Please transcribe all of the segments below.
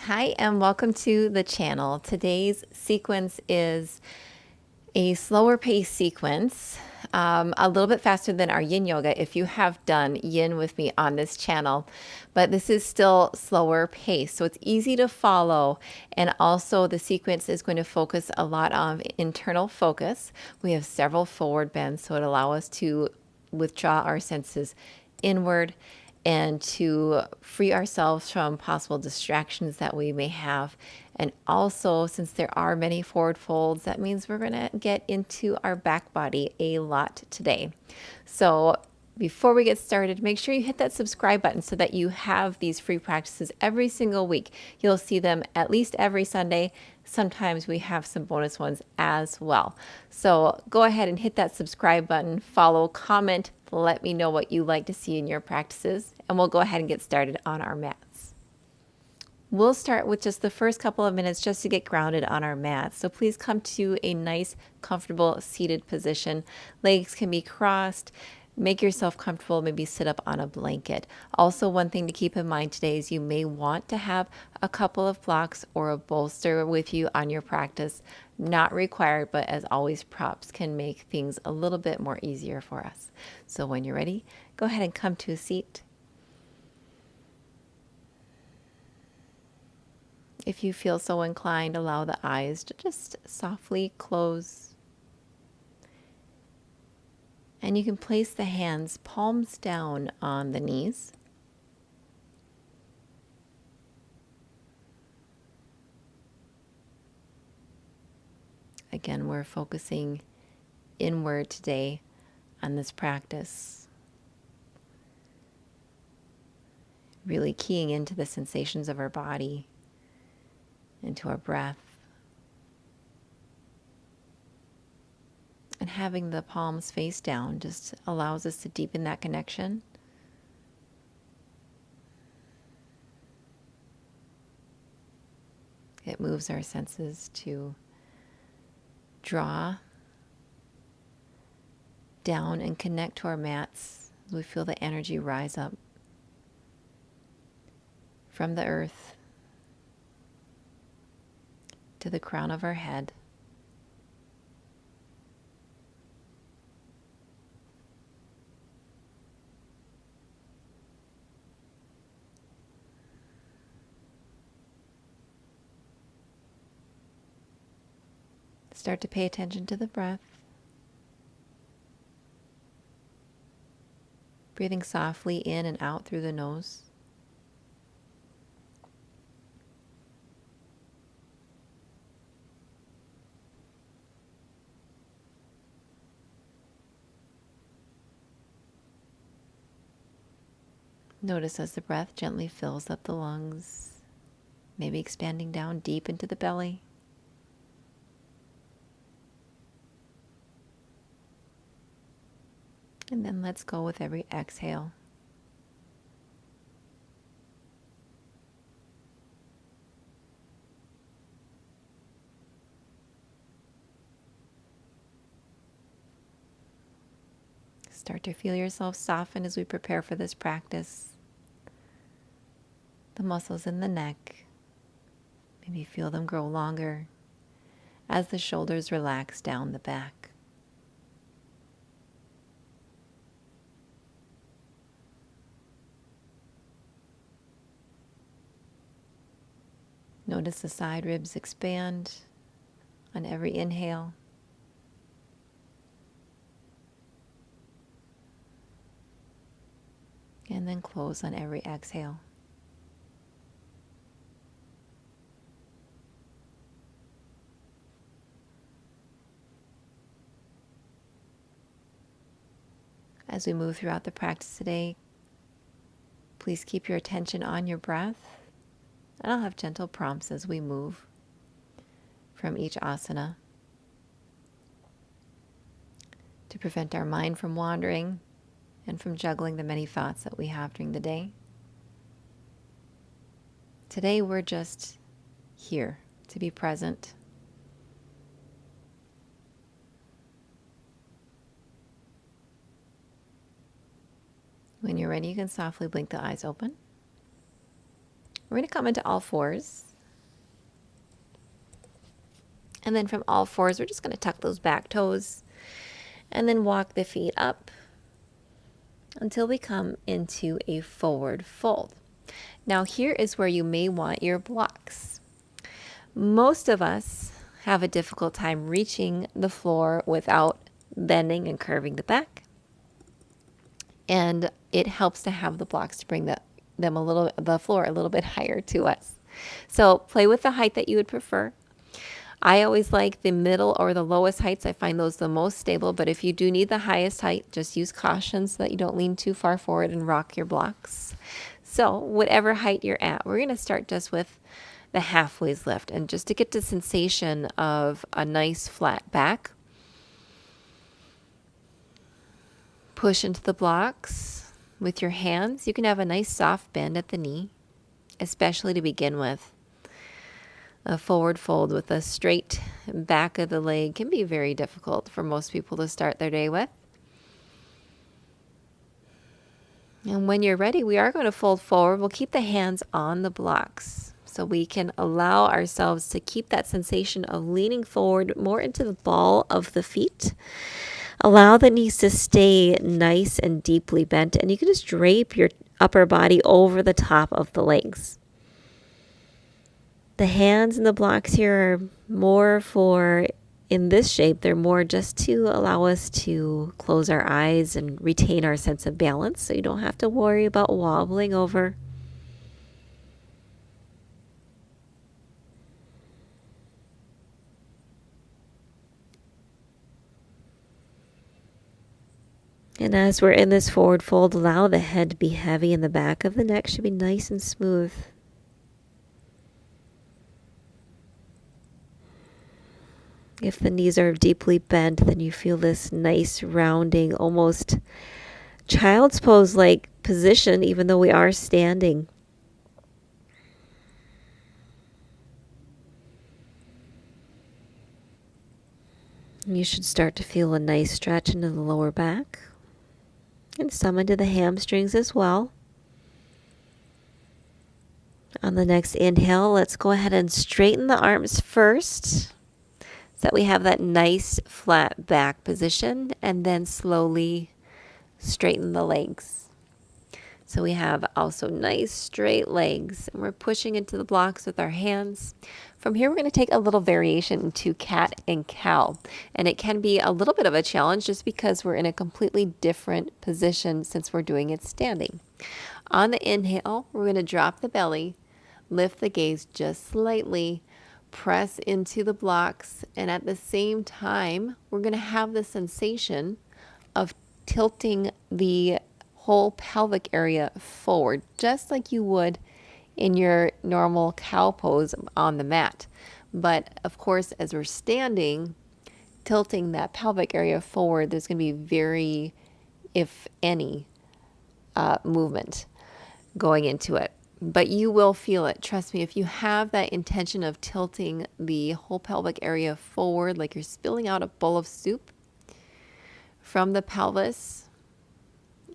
Hi, and welcome to the channel. Today's sequence is a slower pace sequence, a little bit faster than our yin yoga if you have done yin with me on this channel, but this is still slower pace, so it's easy to follow. And also the sequence is going to focus a lot on internal focus. We have several forward bends, so it allows us to withdraw our senses inward and to free ourselves from possible distractions that we may have. And also, since there are many forward folds, that means we're going to get into our back body a lot today. So before we get started, make sure you hit that subscribe button so that you have these free practices every single week. You'll see them at least every Sunday. Sometimes we have some bonus ones as well. So go ahead and hit that subscribe button, follow, comment, let me know what you like to see in your practices, and we'll go ahead and get started on our mats. We'll start with just the first couple of minutes just to get grounded on our mats. So please come to a nice, comfortable seated position. Legs can be crossed. Make yourself comfortable, maybe sit up on a blanket. Also, one thing to keep in mind today is you may want to have a couple of blocks or a bolster with you on your practice. Not required, but as always, props can make things a little bit more easier for us. So when you're ready, go ahead and come to a seat. If you feel so inclined, allow the eyes to just softly close. And you can place the hands palms down on the knees. Again, we're focusing inward today on this practice. Really keying into the sensations of our body, into our breath. And having the palms face down just allows us to deepen that connection. It moves our senses to draw down and connect to our mats as we feel the energy rise up from the earth to the crown of our head. Start to pay attention to the breath. Breathing softly in and out through the nose. Notice as the breath gently fills up the lungs, maybe expanding down deep into the belly. And then let's go with every exhale. Start to feel yourself soften as we prepare for this practice. The muscles in the neck, maybe feel them grow longer as the shoulders relax down the back. Notice the side ribs expand on every inhale. And then close on every exhale. As we move throughout the practice today, please keep your attention on your breath. And I'll have gentle prompts as we move from each asana to prevent our mind from wandering and from juggling the many thoughts that we have during the day. Today we're just here to be present. When you're ready, you can softly blink the eyes open. We're going to come into all fours. And then from all fours, we're just going to tuck those back toes and then walk the feet up until we come into a forward fold. Now here is where you may want your blocks. Most of us have a difficult time reaching the floor without bending and curving the back. And it helps to have the blocks to bring the floor a little bit higher to us. So play with the height that you would prefer. I always like the middle or the lowest heights. I find those the most stable, but if you do need the highest height, just use caution so that you don't lean too far forward and rock your blocks. So whatever height you're at, we're going to start just with the halfways lift, and just to get the sensation of a nice flat back. Push into the blocks with your hands. You can have a nice soft bend at the knee, especially to begin with. A forward fold with a straight back of the leg can be very difficult for most people to start their day with. And when you're ready, we are going to fold forward. We'll keep the hands on the blocks so we can allow ourselves to keep that sensation of leaning forward more into the ball of the feet. Allow the knees to stay nice and deeply bent, and you can just drape your upper body over the top of the legs. The hands and the blocks here are more for, in this shape, they're more just to allow us to close our eyes and retain our sense of balance, so you don't have to worry about wobbling over. And as we're in this forward fold, allow the head to be heavy and the back of the neck should be nice and smooth. If the knees are deeply bent, then you feel this nice rounding, almost child's pose-like position, even though we are standing. You should start to feel a nice stretch into the lower back and some into the hamstrings as well. On the next inhale, let's go ahead and straighten the arms first, so that we have that nice flat back position, and then slowly straighten the legs. So we have also nice straight legs, and we're pushing into the blocks with our hands. From here, we're going to take a little variation to cat and cow, and it can be a little bit of a challenge just because we're in a completely different position since we're doing it standing. On the inhale, we're going to drop the belly, lift the gaze just slightly, press into the blocks, and at the same time, we're going to have the sensation of tilting the whole pelvic area forward, just like you would in your normal cow pose on the mat. But of course, as we're standing, tilting that pelvic area forward, there's going to be very, if any, movement going into it. But you will feel it. Trust me, if you have that intention of tilting the whole pelvic area forward, like you're spilling out a bowl of soup from the pelvis,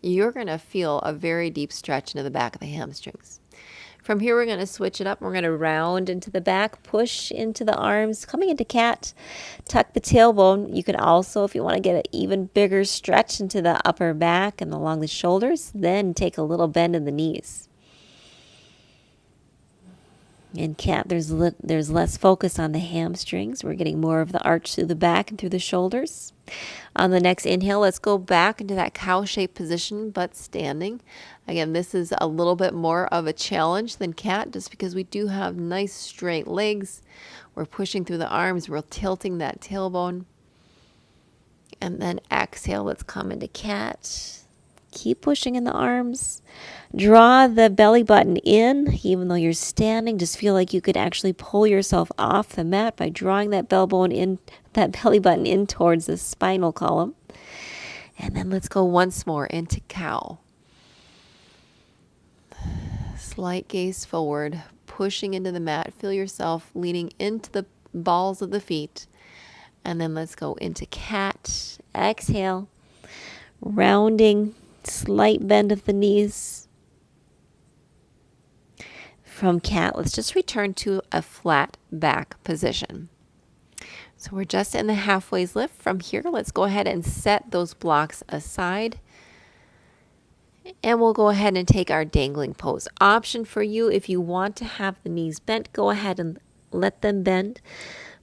you're going to feel a very deep stretch into the back of the hamstrings. From here, we're going to switch it up. We're going to round into the back, push into the arms, coming into cat, tuck the tailbone. You can also, if you want to get an even bigger stretch into the upper back and along the shoulders, then take a little bend in the knees. In cat, there's less focus on the hamstrings. We're getting more of the arch through the back and through the shoulders. On the next inhale, let's go back into that cow-shaped position, but standing. Again, this is a little bit more of a challenge than cat, just because we do have nice straight legs. We're pushing through the arms. We're tilting that tailbone. And then exhale, let's come into cat. Keep pushing in the arms. Draw the belly button in, even though you're standing. Just feel like you could actually pull yourself off the mat by drawing that belly button in towards the spinal column. And then let's go once more into cow. Slight gaze forward, pushing into the mat. Feel yourself leaning into the balls of the feet. And then let's go into cat. Exhale, rounding, slight bend of the knees. From cat, let's just return to a flat back position. So we're just in the halfway lift. From here, let's go ahead and set those blocks aside. And we'll go ahead and take our dangling pose. Option for you, if you want to have the knees bent, go ahead and let them bend.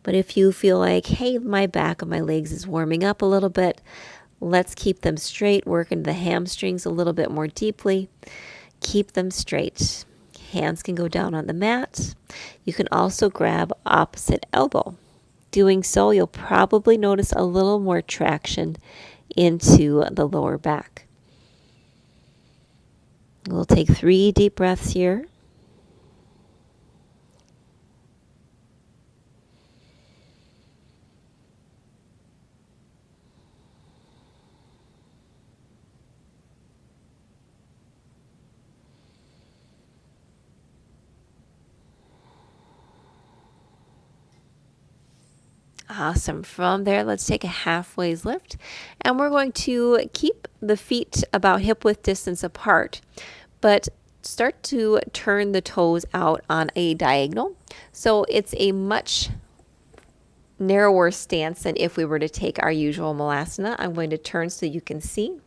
But if you feel like, hey, my back of my legs is warming up a little bit, let's keep them straight, work into the hamstrings a little bit more deeply. Keep them straight. Hands can go down on the mat. You can also grab opposite elbow. Doing so, you'll probably notice a little more traction into the lower back. We'll take 3 deep breaths here. Awesome. From there, let's take a halfway lift, and we're going to keep the feet about hip width distance apart, but start to turn the toes out on a diagonal. So it's a much narrower stance than if we were to take our usual malasana. I'm going to turn so you can see.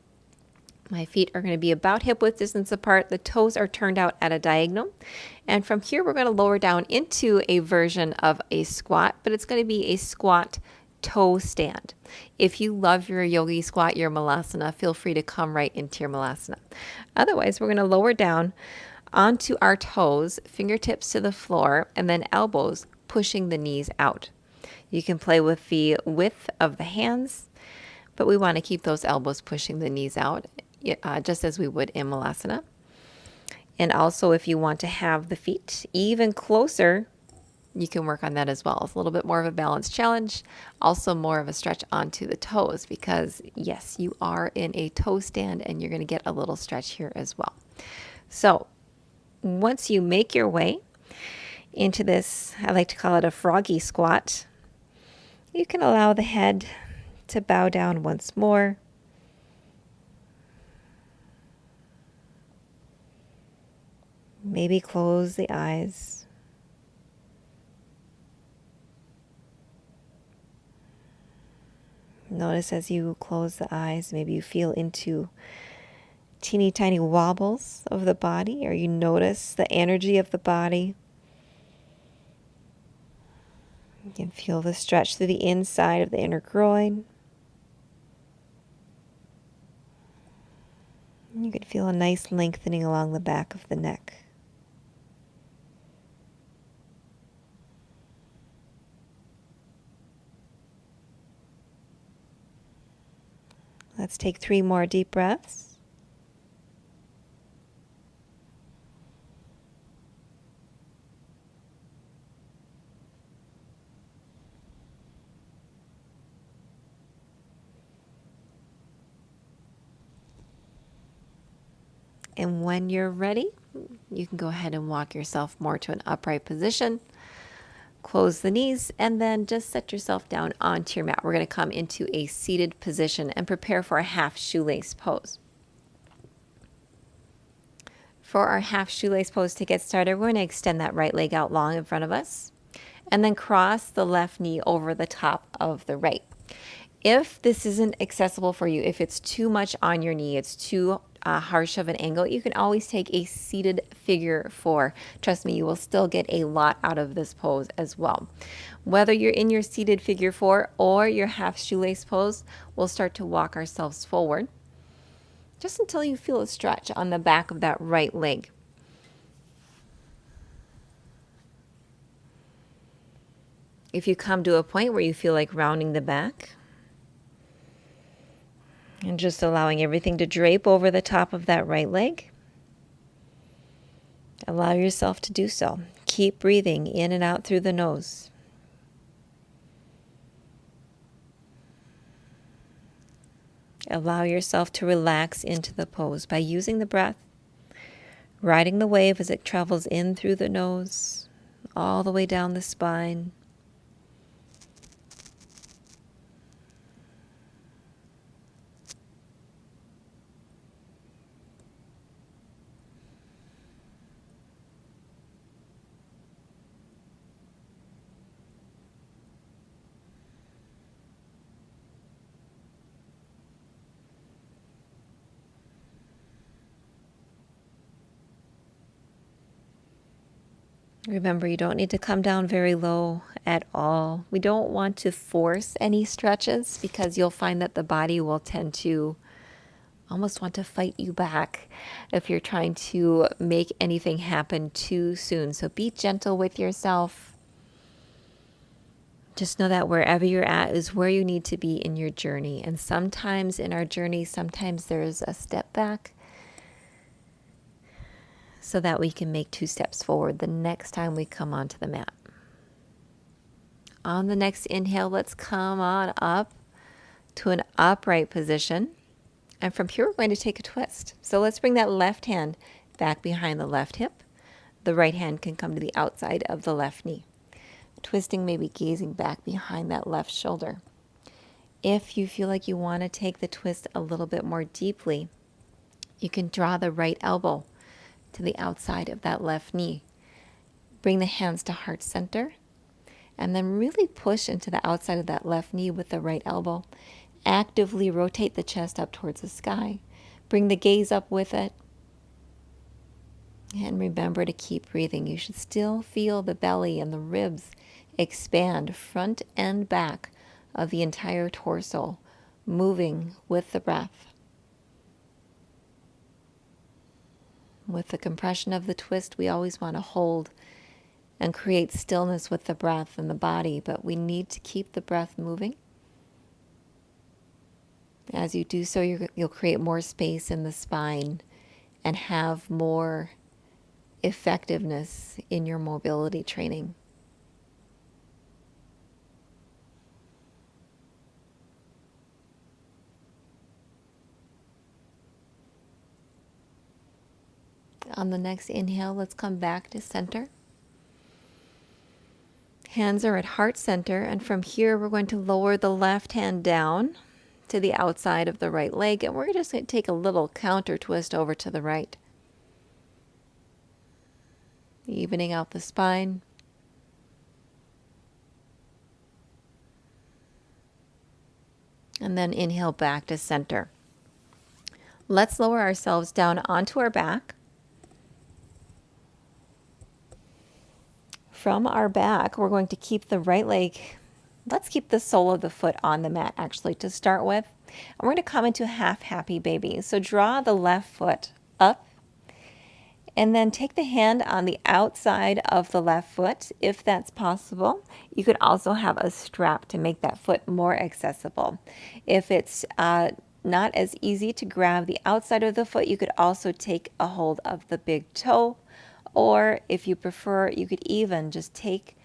My feet are going to be about hip width distance apart. The toes are turned out at a diagonal. And from here, we're going to lower down into a version of a squat, but it's going to be a squat toe stand. If you love your yogi squat, your malasana, feel free to come right into your malasana. Otherwise, we're going to lower down onto our toes, fingertips to the floor, and then elbows pushing the knees out. You can play with the width of the hands, but we want to keep those elbows pushing the knees out, just as we would in malasana. And also, if you want to have the feet even closer, you can work on that as well. It's a little bit more of a balance challenge, also more of a stretch onto the toes because, yes, you are in a toe stand and you're going to get a little stretch here as well. So once you make your way into this, I like to call it a froggy squat, you can allow the head to bow down once more. Maybe close the eyes. Notice as you close the eyes, maybe you feel into teeny tiny wobbles of the body, or you notice the energy of the body. You can feel the stretch through the inside of the inner groin. You can feel a nice lengthening along the back of the neck. Let's take 3 more deep breaths. And when you're ready, you can go ahead and walk yourself more to an upright position. Close the knees and then just set yourself down onto your mat. We're going to come into a seated position and prepare for a half shoelace pose. For our half shoelace pose to get started, we're going to extend that right leg out long in front of us and then cross the left knee over the top of the right. If this isn't accessible for you, if it's too much on your knee, it's too harsh of an angle, you can always take a seated figure 4. Trust me, you will still get a lot out of this pose as well. Whether you're in your seated figure 4 or your half shoelace pose, we'll start to walk ourselves forward just until you feel a stretch on the back of that right leg. If you come to a point where you feel like rounding the back, and just allowing everything to drape over the top of that right leg, allow yourself to do so. Keep breathing in and out through the nose. Allow yourself to relax into the pose by using the breath, riding the wave as it travels in through the nose, all the way down the spine. Remember, you don't need to come down very low at all. We don't want to force any stretches because you'll find that the body will tend to almost want to fight you back if you're trying to make anything happen too soon. So be gentle with yourself. Just know that wherever you're at is where you need to be in your journey. And sometimes in our journey, sometimes there's a step back so that we can make 2 steps forward the next time we come onto the mat. On the next inhale, let's come on up to an upright position. And from here, we're going to take a twist. So let's bring that left hand back behind the left hip. The right hand can come to the outside of the left knee. Twisting, maybe gazing back behind that left shoulder. If you feel like you want to take the twist a little bit more deeply, you can draw the right elbow to the outside of that left knee. Bring the hands to heart center, and then really push into the outside of that left knee with the right elbow. Actively rotate the chest up towards the sky. Bring the gaze up with it. And remember to keep breathing. You should still feel the belly and the ribs expand, front and back of the entire torso, moving with the breath. With the compression of the twist, we always want to hold and create stillness with the breath and the body, but we need to keep the breath moving. As you do so, you'll create more space in the spine and have more effectiveness in your mobility training. On the next inhale, let's come back to center. Hands are at heart center, and from here we're going to lower the left hand down to the outside of the right leg, and we're just going to take a little counter twist over to the right. Evening out the spine. And then inhale back to center. Let's lower ourselves down onto our back. From our back, we're going to keep the right leg, let's keep the sole of the foot on the mat actually to start with. And we're going to come into half happy baby. So draw the left foot up and then take the hand on the outside of the left foot if that's possible. You could also have a strap to make that foot more accessible. If it's not as easy to grab the outside of the foot, you could also take a hold of the big toe. Or if you prefer, you could even just take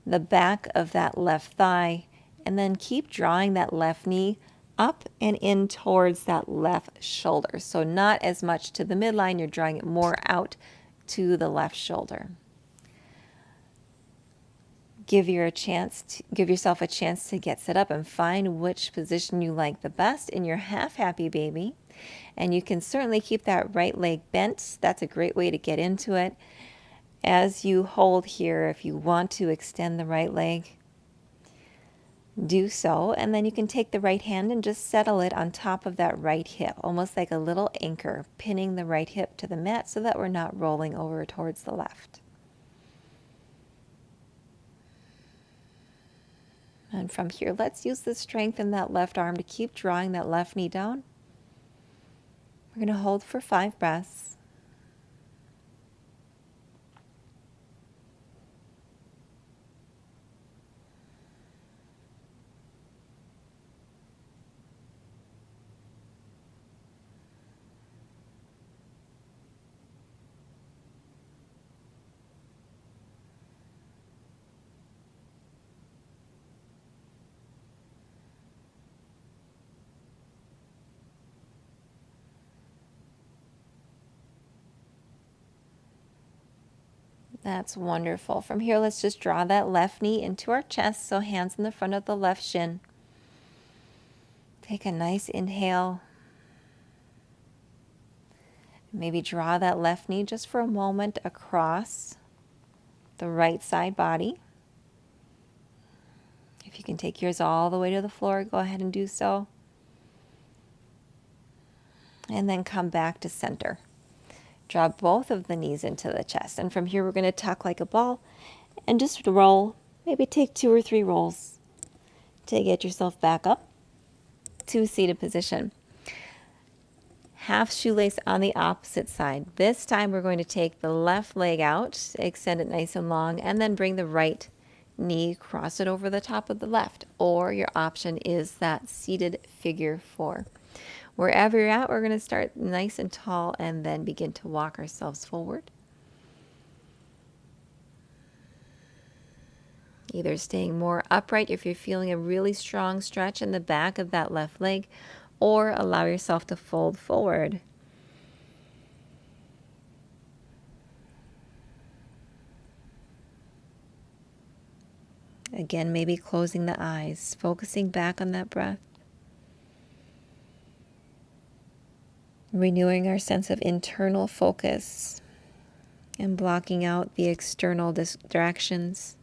the back of that left thigh and then keep drawing that left knee up and in towards that left shoulder. So not as much to the midline, you're drawing it more out to the left shoulder. Give yourself a chance to get set up and find which position you like the best in your half happy baby. And you can certainly keep that right leg bent. That's a great way to get into it. As you hold here, if you want to extend the right leg, do so. And then you can take the right hand and just settle it on top of that right hip, almost like a little anchor, pinning the right hip to the mat so that we're not rolling over towards the left. And from here, let's use the strength in that left arm to keep drawing that left knee down. We're going to hold for 5 breaths. That's wonderful. From here, let's just draw that left knee into our chest, so hands in the front of the left shin. Take a nice inhale. Maybe draw that left knee just for a moment across the right side body. If you can take yours all the way to the floor, go ahead and do so. And then come back to center. Draw both of the knees into the chest. And from here, we're going to tuck like a ball and just roll. Maybe take 2 or 3 rolls to get yourself back up to seated position. Half shoelace on the opposite side. This time we're going to take the left leg out, extend it nice and long, and then bring the right knee, cross it over the top of the left. Or your option is that seated figure 4. Wherever you're at, we're going to start nice and tall and then begin to walk ourselves forward. Either staying more upright if you're feeling a really strong stretch in the back of that left leg, or allow yourself to fold forward. Again, maybe closing the eyes, focusing back on that breath. Renewing our sense of internal focus and blocking out the external distractions.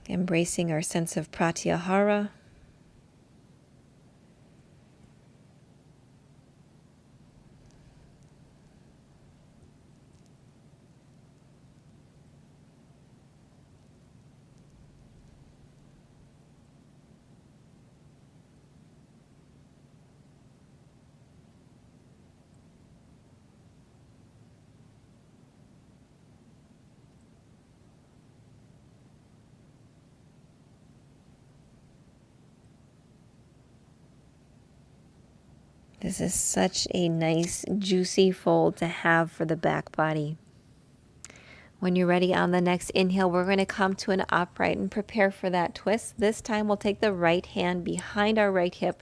Embracing our sense of pratyahara. This is such a nice, juicy fold to have for the back body. When you're ready on the next inhale, we're going to come to an upright and prepare for that twist. This time we'll take the right hand behind our right hip.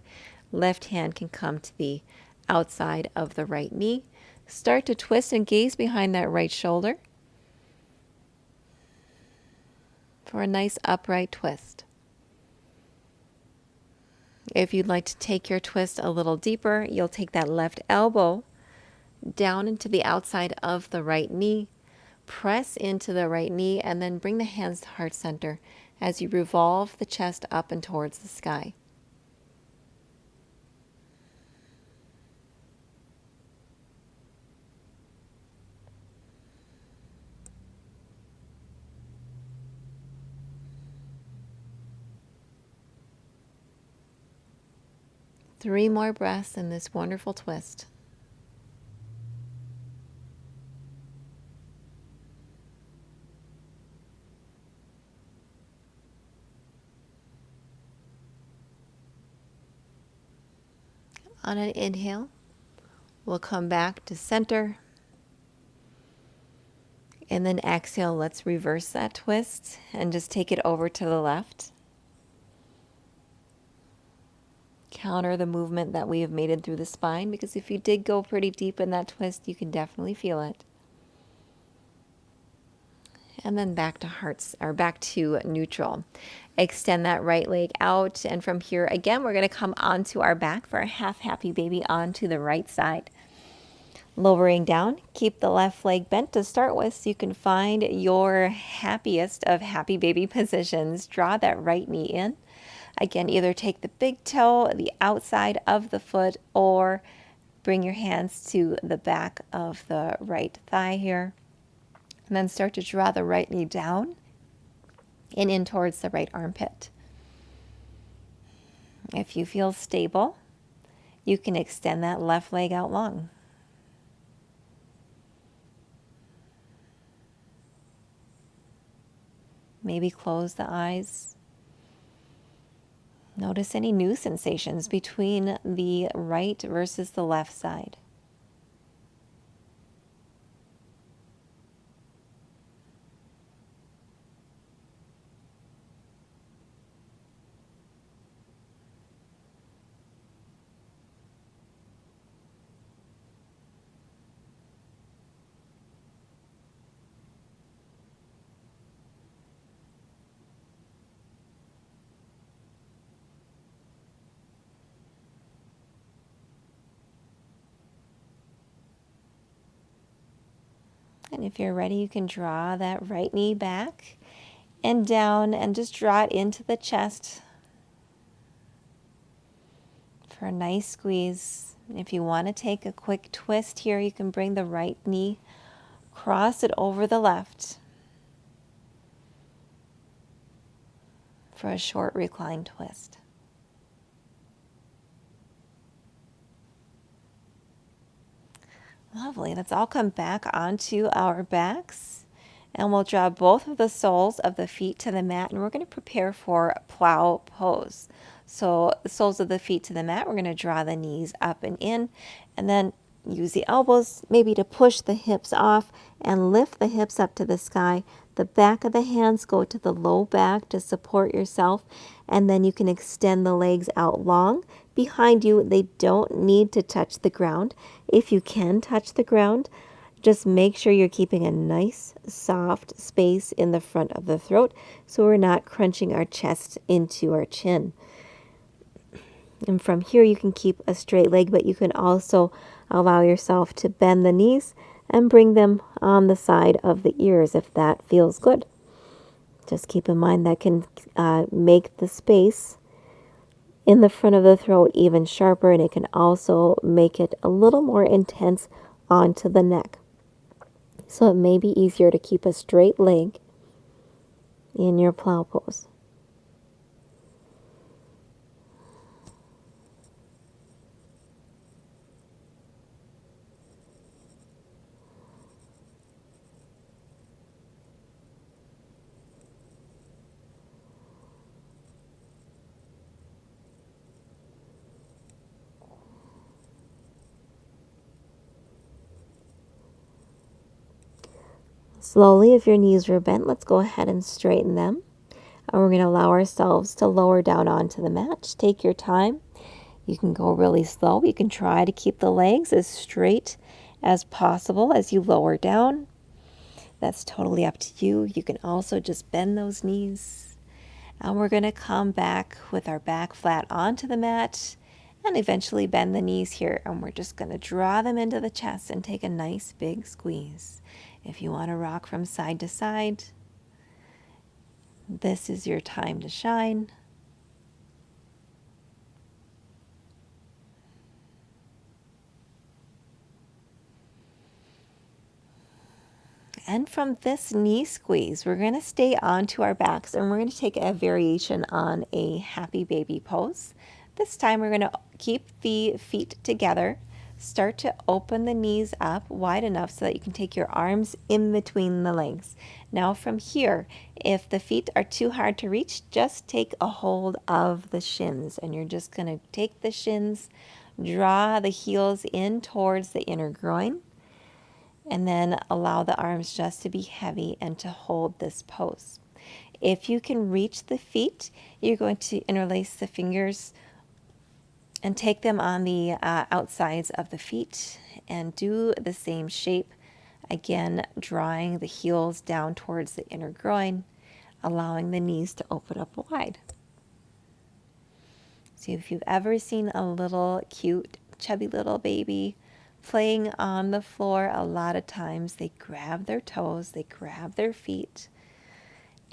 Left hand can come to the outside of the right knee. Start to twist and gaze behind that right shoulder for a nice upright twist. If you'd like to take your twist a little deeper, you'll take that left elbow down into the outside of the right knee, press into the right knee, and then bring the hands to heart center as you revolve the chest up and towards the sky. Three more breaths in this wonderful twist. On an inhale, we'll come back to center. And then exhale, let's reverse that twist and just take it over to the left. Counter the movement that we have made it through the spine, because if you did go pretty deep in that twist, you can definitely feel it. And then back to hearts, or back to neutral. Extend that right leg out, and from here again we're going to come onto our back for a half happy baby onto the right side. Lowering down, keep the left leg bent to start with so you can find your happiest of happy baby positions. Draw that right knee in. Again, either take the big toe, the outside of the foot, or bring your hands to the back of the right thigh here. And then start to draw the right knee down and in towards the right armpit. If you feel stable, you can extend that left leg out long. Maybe close the eyes. Notice any new sensations between the right versus the left side. And if you're ready, you can draw that right knee back and down and just draw it into the chest for a nice squeeze. If you want to take a quick twist here, you can bring the right knee, cross it over the left for a short recline twist. Lovely. Let's all come back onto our backs, and we'll draw both of the soles of the feet to the mat, and we're going to prepare for plow pose. So the soles of the feet to the mat, we're going to draw the knees up and in, and then use the elbows maybe to push the hips off and lift the hips up to the sky. The back of the hands go to the low back to support yourself, and then you can extend the legs out long behind you. They don't need to touch the ground. If you can touch the ground, just make sure you're keeping a nice soft space in the front of the throat so we're not crunching our chest into our chin. And from here you can keep a straight leg, but you can also allow yourself to bend the knees and bring them on the side of the ears if that feels good. Just keep in mind that can make the space in the front of the throat even sharper, and it can also make it a little more intense onto the neck. So it may be easier to keep a straight leg in your plow pose. Slowly, if your knees were bent, let's go ahead and straighten them. And we're going to allow ourselves to lower down onto the mat. Just take your time. You can go really slow. You can try to keep the legs as straight as possible as you lower down. That's totally up to you. You can also just bend those knees. And we're going to come back with our back flat onto the mat and eventually bend the knees here. And we're just going to draw them into the chest and take a nice big squeeze. If you want to rock from side to side, this is your time to shine. And from this knee squeeze, we're going to stay onto our backs, and we're going to take a variation on a happy baby pose. This time we're going to keep the feet together. Start to open the knees up wide enough so that you can take your arms in between the legs. Now from here, if the feet are too hard to reach, just take a hold of the shins, and you're just going to take the shins, draw the heels in towards the inner groin, and then allow the arms just to be heavy and to hold this pose. If you can reach the feet, you're going to interlace the fingers and take them on the outsides of the feet and do the same shape. Again, drawing the heels down towards the inner groin, allowing the knees to open up wide. So if you've ever seen a little cute, chubby little baby playing on the floor, a lot of times they grab their toes, they grab their feet,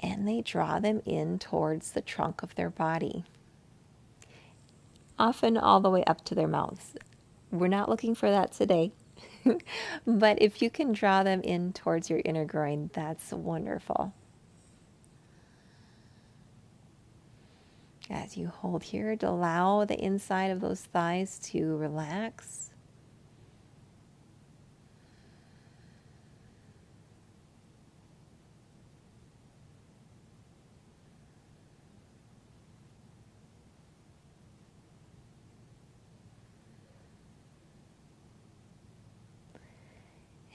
and they draw them in towards the trunk of their body, often all the way up to their mouths. We're not looking for that today, but if you can draw them in towards your inner groin, that's wonderful. As you hold here, to allow the inside of those thighs to relax.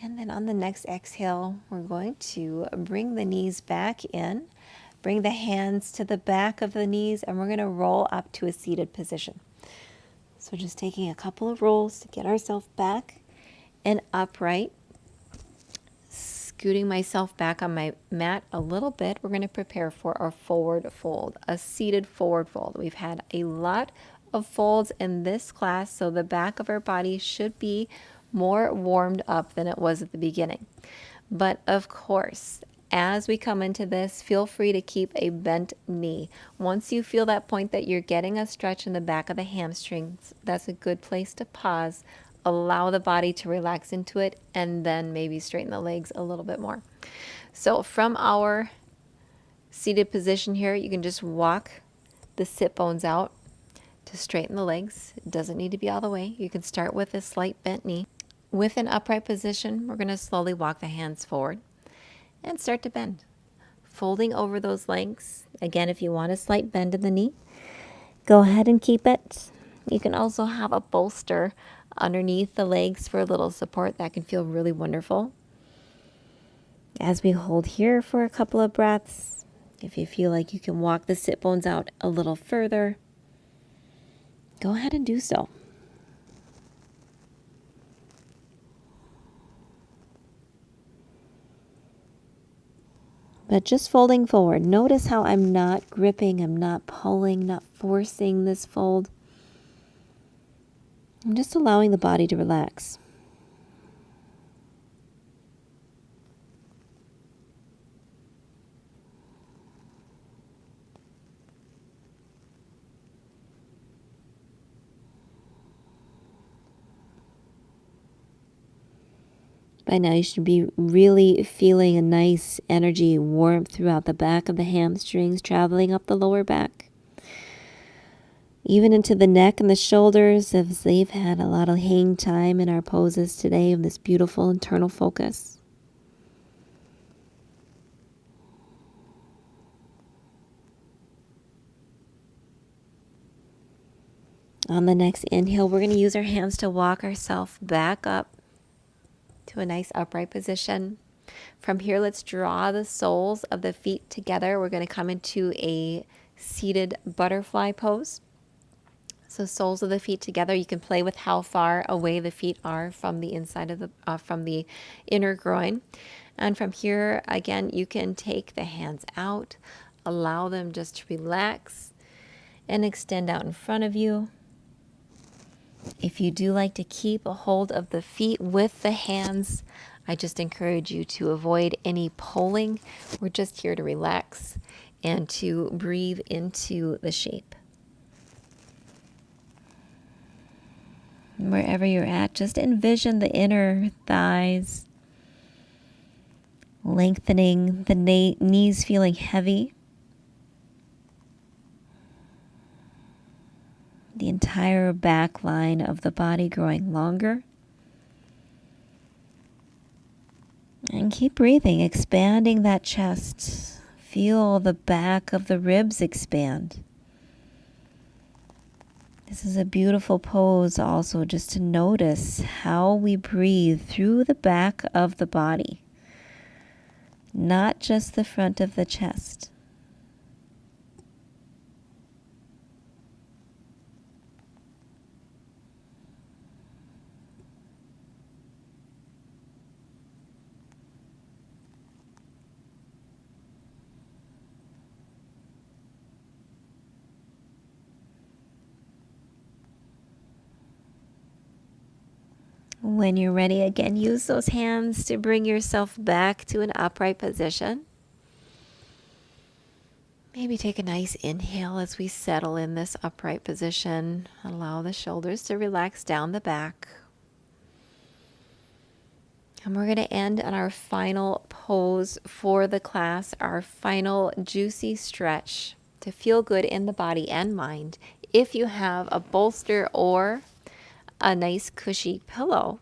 And then on the next exhale, we're going to bring the knees back in, bring the hands to the back of the knees, and we're going to roll up to a seated position. So just taking a couple of rolls to get ourselves back and upright. Scooting myself back on my mat a little bit, we're going to prepare for our forward fold, a seated forward fold. We've had a lot of folds in this class, so the back of our body should be more warmed up than it was at the beginning. But of course, As we come into this, feel free to keep a bent knee. Once you feel that point that you're getting a stretch in the back of the hamstrings, that's a good place to pause. Allow the body to relax into it, and then maybe straighten the legs a little bit more. So from our seated position here, you can just walk the sit bones out to straighten the legs. It doesn't need to be all the way. You can start with a slight bent knee. With an upright position, we're going to slowly walk the hands forward and start to bend. Folding over those legs. Again, if you want a slight bend in the knee, go ahead and keep it. You can also have a bolster underneath the legs for a little support. That can feel really wonderful. As we hold here for a couple of breaths, if you feel like you can walk the sit bones out a little further, go ahead and do so. But just folding forward. Notice how I'm not gripping, I'm not pulling, not forcing this fold. I'm just allowing the body to relax. By now you should be really feeling a nice energy, warmth throughout the back of the hamstrings, traveling up the lower back. Even into the neck and the shoulders, as they've had a lot of hang time in our poses today of this beautiful internal focus. On the next inhale, we're going to use our hands to walk ourselves back up to a nice upright position. From here, let's draw the soles of the feet together. We're going to come into a seated butterfly pose. So soles of the feet together. You can play with how far away the feet are from the inside of from the inner groin. And from here, again, you can take the hands out, allow them just to relax and extend out in front of you. If you do like to keep a hold of the feet with the hands, I just encourage you to avoid any pulling. We're just here to relax and to breathe into the shape. Wherever you're at, just envision the inner thighs lengthening, the knees feeling heavy, the entire back line of the body growing longer. And keep breathing, expanding that chest. Feel the back of the ribs expand. This is a beautiful pose also, just to notice how we breathe through the back of the body, not just the front of the chest. When you're ready, again, use those hands to bring yourself back to an upright position. Maybe take a nice inhale as we settle in this upright position. Allow the shoulders to relax down the back. And we're going to end on our final pose for the class, our final juicy stretch to feel good in the body and mind. If you have a bolster or a nice cushy pillow,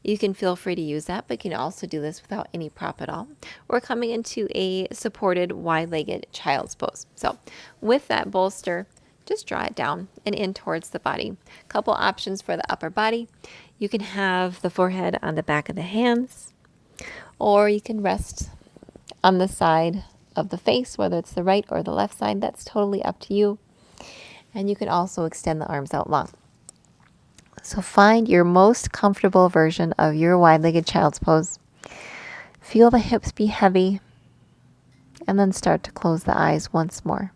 you can feel free to use that, but you can also do this without any prop at all. We're coming into a supported wide-legged child's pose. So with that bolster, just draw it down and in towards the body. A couple options for the upper body. You can have the forehead on the back of the hands, or you can rest on the side of the face, whether it's the right or the left side. That's totally up to you. And you can also extend the arms out long. So find your most comfortable version of your wide-legged child's pose. Feel the hips be heavy, and then start to close the eyes once more.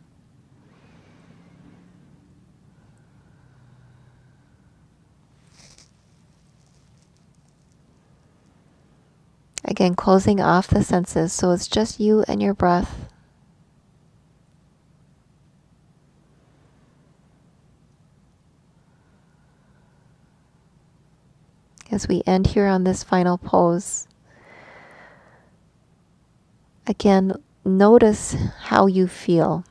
Again, closing off the senses so it's just you and your breath. As we end here on this final pose, again, notice how you feel.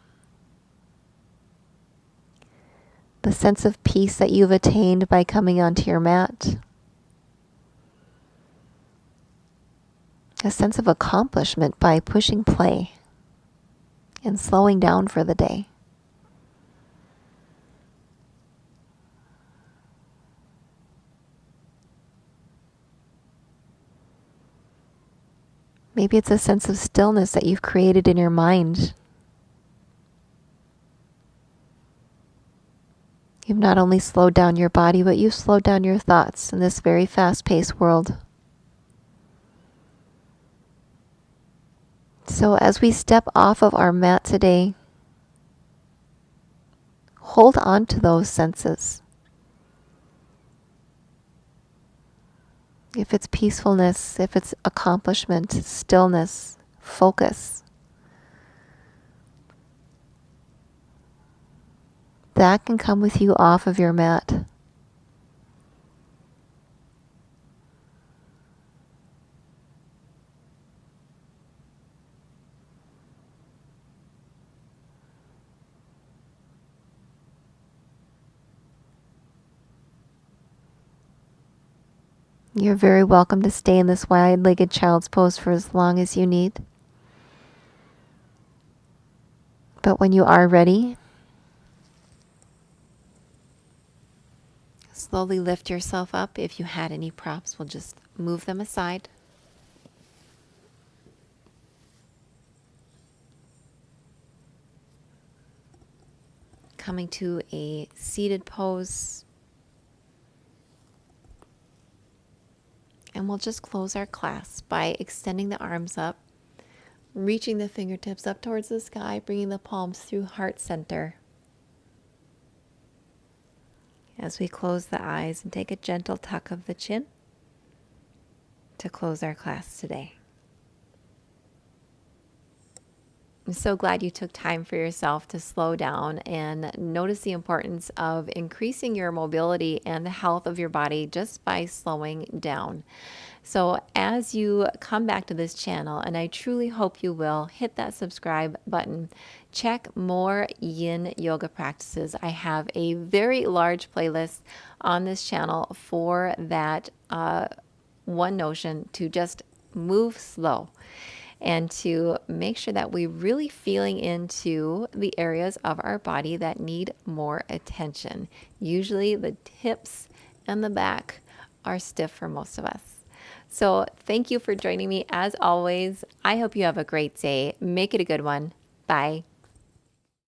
The sense of peace that you've attained by coming onto your mat. A sense of accomplishment by pushing play and slowing down for the day. Maybe it's a sense of stillness that you've created in your mind. You've not only slowed down your body, but you've slowed down your thoughts in this very fast-paced world. So as we step off of our mat today, hold on to those senses. If it's peacefulness, if it's accomplishment, stillness, focus, that can come with you off of your mat. You're very welcome to stay in this wide-legged child's pose for as long as you need. But when you are ready, slowly lift yourself up. If you had any props, we'll just move them aside. Coming to a seated pose. And we'll just close our class by extending the arms up, reaching the fingertips up towards the sky, bringing the palms through heart center. As we close the eyes and take a gentle tuck of the chin to close our class today. I'm so glad you took time for yourself to slow down and notice the importance of increasing your mobility and the health of your body just by slowing down. So as you come back to this channel, and I truly hope you will, hit that subscribe button. Check more yin yoga practices. I have a very large playlist on this channel for that one notion to just move slow and to make sure that we're really feeling into the areas of our body that need more attention. Usually the hips and the back are stiff for most of us. So thank you for joining me as always. I hope you have a great day. Make it a good one. Bye.